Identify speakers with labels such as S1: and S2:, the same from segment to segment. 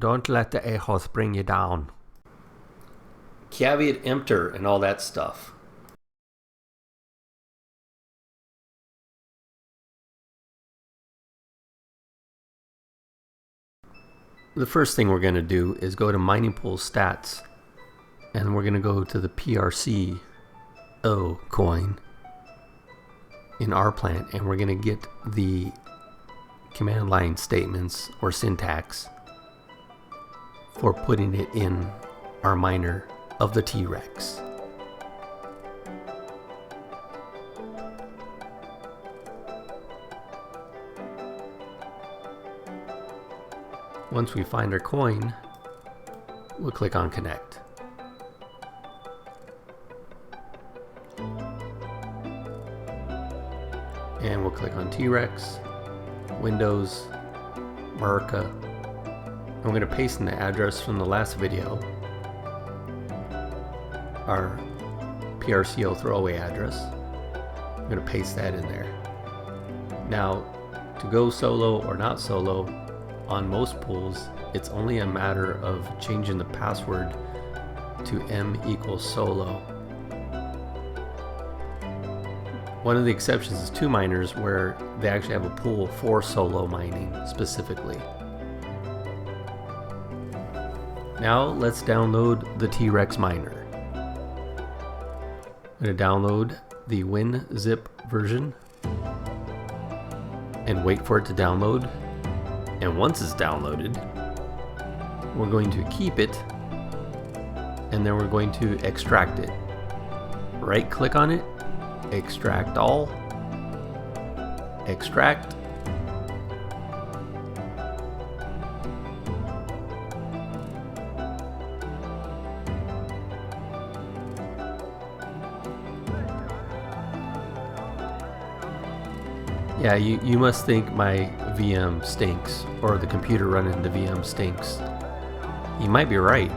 S1: Don't let the a-holes bring you down. Caveat emptor and all that stuff. The first thing we're going to do is go to mining pool stats, and we're going to go to the PRCO coin in our plant, and we're going to get the command line statements or syntax for putting it in our miner of the T-Rex. Once we find our coin, we'll click on connect. And we'll click on T-Rex, Windows, America. I'm going to paste in the address from the last video, our PRCO throwaway address. I'm going to paste that in there. Now, to go solo or not solo, on most pools, it's only a matter of changing the password to m=solo. One of the exceptions is 2 miners, where they actually have a pool for solo mining specifically. Now let's download the T-Rex miner. I'm going to download the WinZip version and wait for it to download. And once it's downloaded, we're going to keep it, and then we're going to extract it. Right click on it, extract all, extract. Yeah, you must think my VM stinks, or the computer running the VM stinks. You might be right.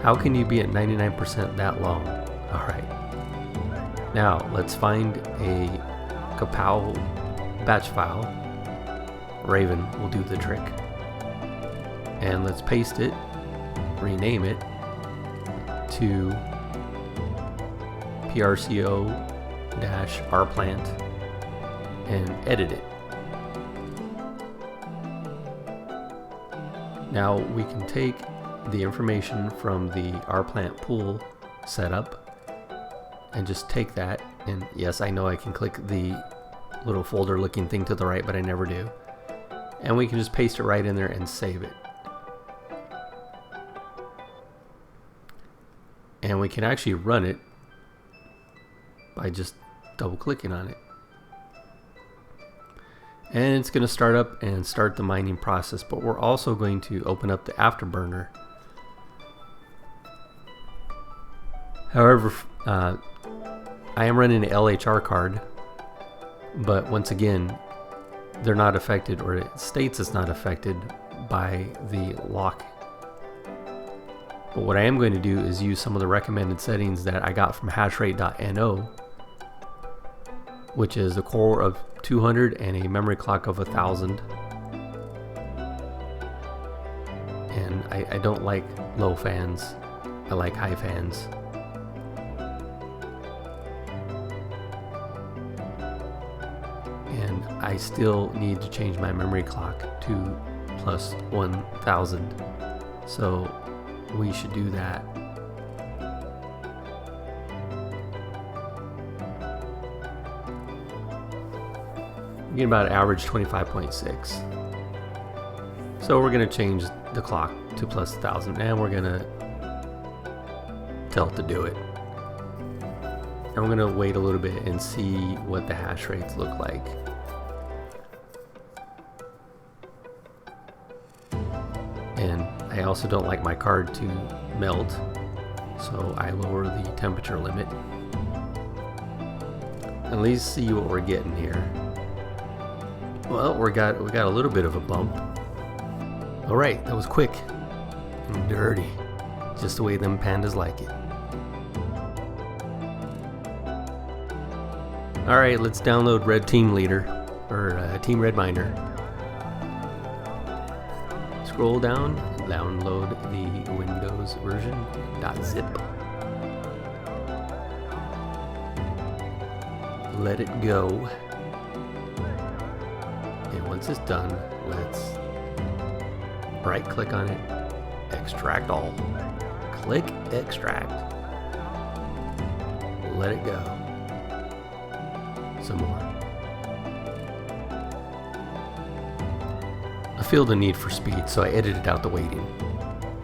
S1: How can you be at 99% that long? Alright. Now, let's find a A.K.A. batch file. Raven will do the trick. And let's paste it, rename it to PRCO-rplant and edit it. Now we can take the information from the rplant pool setup and just take that, and yes, I know I can click the little folder looking thing to the right, but I never do, and we can just paste it right in there and save it. And we can actually run it by just double clicking on it, and it's going to start up and start the mining process. But we're also going to open up the afterburner. However, I am running an LHR card, but once again, they're not affected, or it states it's not affected by the lock. But what I am going to do is use some of the recommended settings that I got from hashrate.no, which is a core of 200 and a memory clock of 1000. And I don't like low fans, I like high fans. And I still need to change my memory clock to plus 1000. So we should do that. Get about average 25.6. So we're going to change the clock to plus 1000, and we're going to tell it to do it. And we're going to wait a little bit and see what the hash rates look like. And I also don't like my card to melt, so I lower the temperature limit. At least see what we're getting here. Well, we got a little bit of a bump. All right, that was quick and dirty, just the way them pandas like it. Alright, let's download Red Team Leader, or Team Red Miner. Scroll down, download the Windows version, .zip. Let it go. And once it's done, let's right click on it, extract all. Click extract. Let it go. Some more. I feel the need for speed, so I edited out the waiting.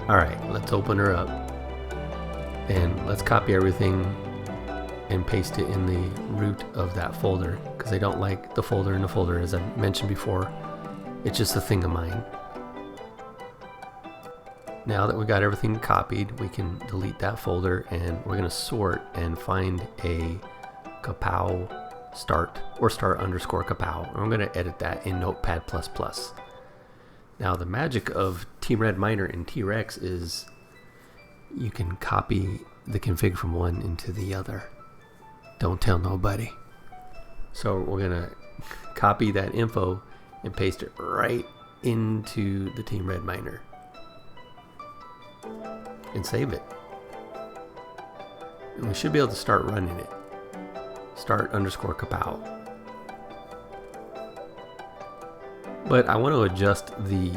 S1: Alright, let's open her up. And let's copy everything and paste it in the root of that folder, because I don't like the folder in the folder, as I mentioned before. It's just a thing of mine. Now that we got everything copied, we can delete that folder, and we're going to sort and find a A.K.A start, or start underscore A.K.A. and I'm going to edit that in Notepad++. Now the magic of Team Red Miner and T-Rex is you can copy the config from one into the other. Don't tell nobody. So we're going to copy that info and paste it right into the Team Red Miner. And save it. And we should be able to start running it. Start underscore A.K.A. But I want to adjust the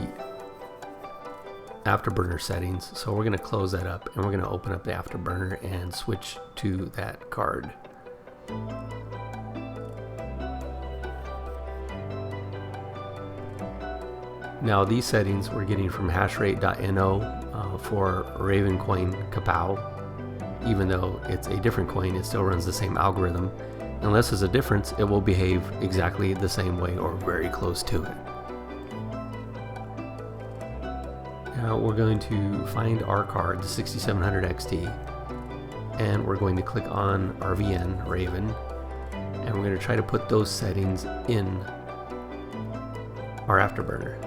S1: Afterburner settings, so we're going to close that up and we're going to open up the Afterburner and switch to that card. Now these settings we're getting from hashrate.no for Ravencoin A.K.A. Even though it's a different coin, it still runs the same algorithm. Unless there's a difference, it will behave exactly the same way or very close to it. Now we're going to find our card, the 6700 XT, and we're going to click on RVN, Raven, and we're going to try to put those settings in our Afterburner.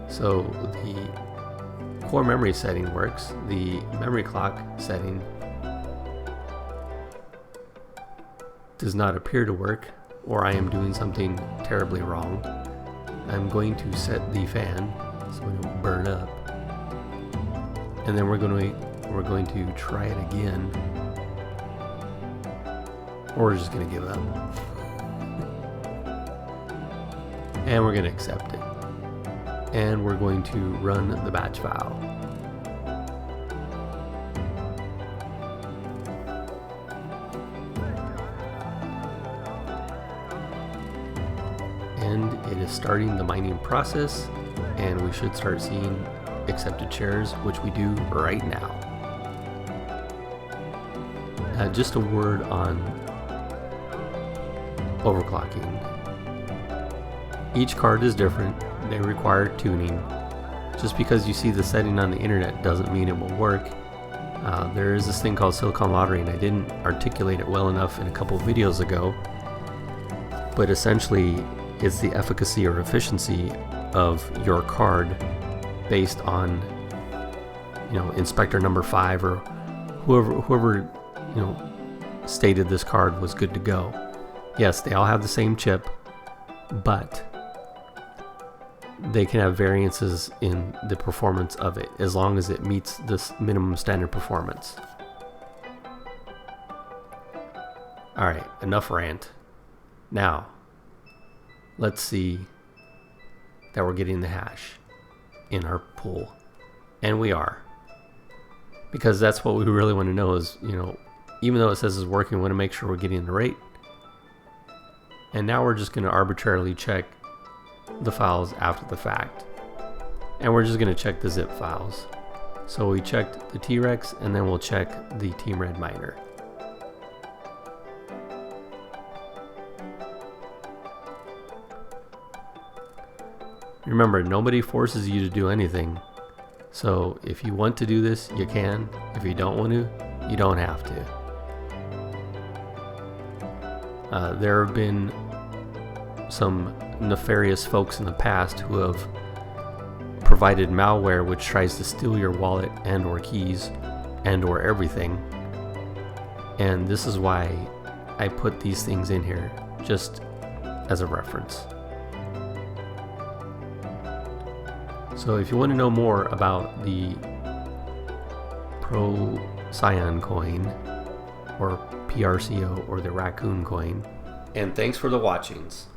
S1: So the core memory setting works, the memory clock setting does not appear to work, or I am doing something terribly wrong. I'm going to set the fan so it won't burn up, and then we're going to try it again, or we're just going to give up, and we're going to accept it, and we're going to run the batch file. And it is starting the mining process, and we should start seeing accepted shares, which we do right now. Just a word on overclocking. Each card is different. They require tuning. Just because you see the setting on the internet doesn't mean it will work. There is this thing called Silicon Lottery, and I didn't articulate it well enough in a couple of videos ago, but essentially it's the efficacy or efficiency of your card based on, you know, inspector number 5 or whoever you know stated this card was good to go. Yes, they all have the same chip, but they can have variances in the performance of it as long as it meets this minimum standard performance. Alright, enough rant. Now let's see that we're getting the hash in our pool, and we are, because that's what we really want to know is, you know, even though it says it's working, we want to make sure we're getting the rate. And now we're just going to arbitrarily check the files after the fact, and we're just going to check the zip files. So we checked the T-Rex, and then we'll check the Team Red Miner. Remember, nobody forces you to do anything. So if you want to do this, you can. If you don't want to, you don't have to. There have been some nefarious folks in the past who have provided malware which tries to steal your wallet and or keys and or everything. And this is why I put these things in here just as a reference. So if you want to know more about the Procyon coin, or PRCO, or the Raccoon coin, and thanks for the watchings.